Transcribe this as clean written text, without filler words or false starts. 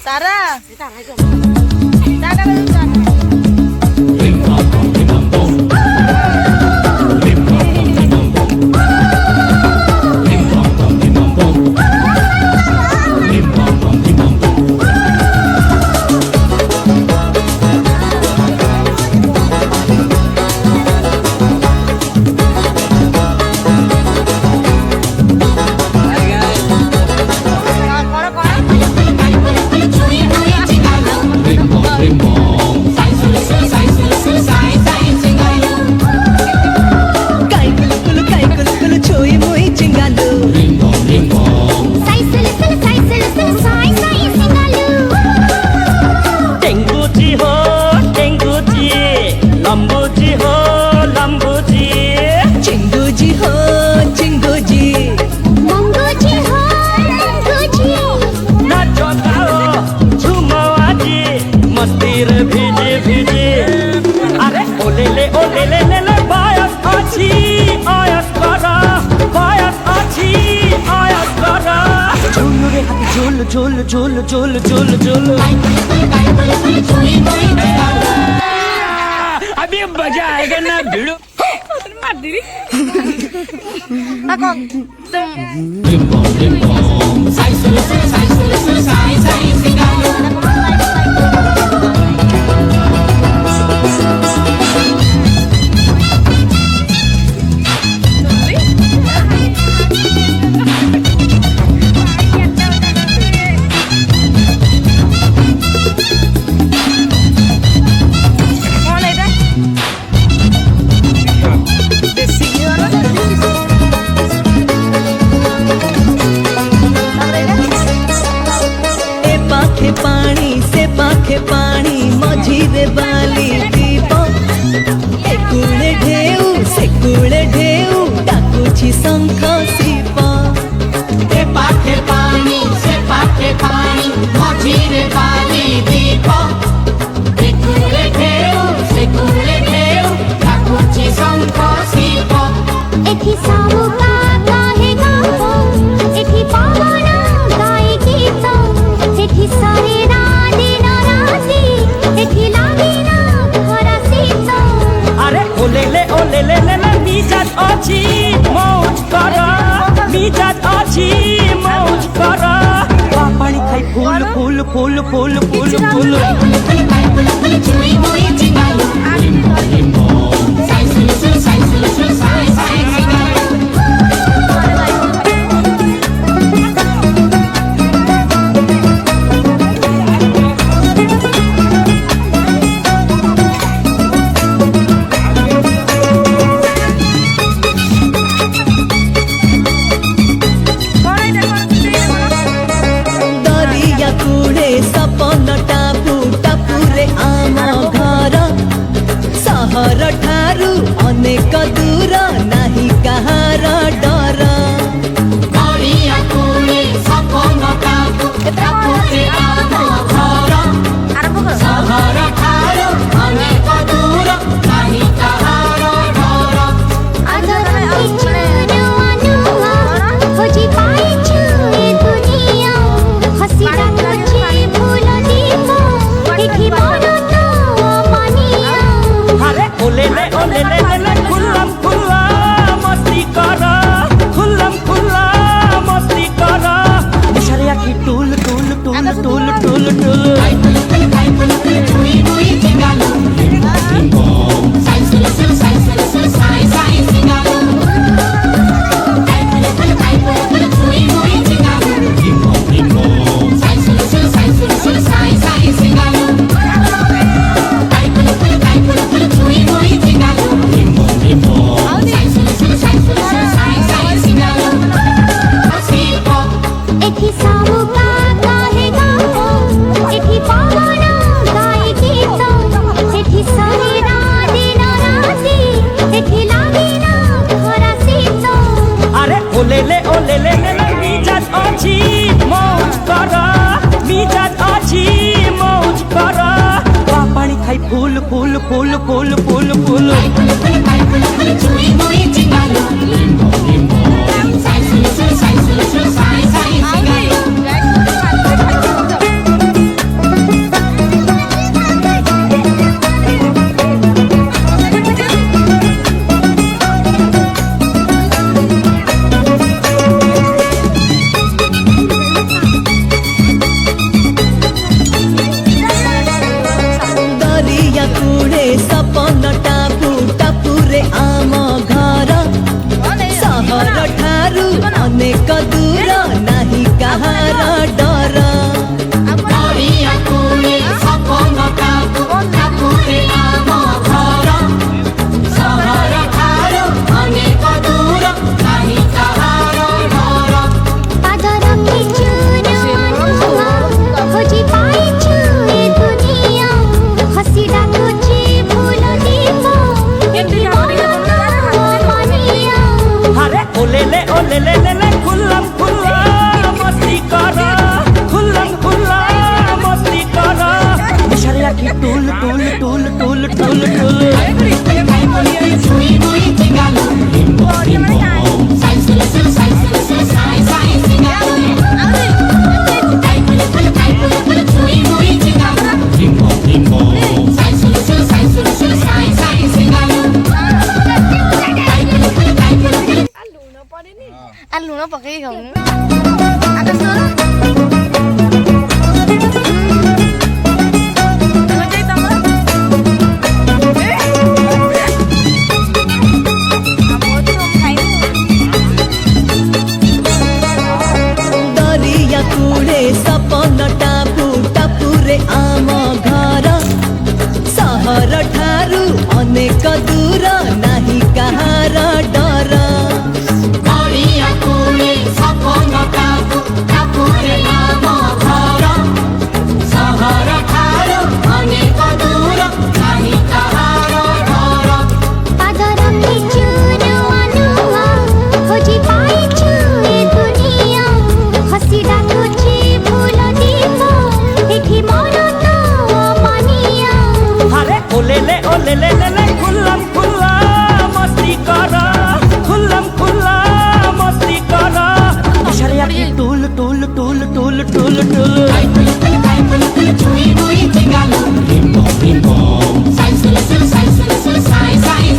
तारा झोल झोल झोल झोल झोल अभी मजा आएगा ना भिड़ो मार दी पानी मझीरे बाली दीप एकुले ढेउ डाकुछि शंख शिप ए पाखे पानी से पाखे पानी मझीरे बाली दीप एकुले ढेउ डाकुछि शंख शिप एठी सामुका काहे गावो एठी पावन गाय गीत एठी सारे मिजाज अच्छी मौज कर मिजाज अच्छी मौज कर पानी खाई फूल फूल फूल फूल फूल फूल सपन टापू ଅନେକ ଦୂର ନାହିଁ କାହାର ଡର ନଡ଼ିଆ କୁଳି ସପନ କାକୁ ଠାକୁରେ ଆମ ଘର ସହର ଠାରୁ ଅନେକ ଦୂର ନାହିଁ କାହାର ଡର ପାଦ ରଖିଛୁ ନୂଆ ଖୋଜି ପାଇଛୁ ଏ ଦୁନିଆ ହସି ଡାକୁଛି ଫୁଲ ଦୀପ ଏଠି ମନିଆ अरे ओले ले खुल्लम खुल्ला मस्ती कर खुल्लम खुल्ला मस्ती कर मिशरिया की tool tool tool tool tool tool छुई मुई चिंगालू हिम्बो हिम्बो साई सुलु सुलु साई सुलु सुलु साई साई चिंगालू काई पुलु छुई मुई चिंगालू हिम्बो हिम्बो साई सुलु सुलु साई साई चिंगालू काई पुलु ăn lùn nó bật cái gồng nữa ăn cái sữa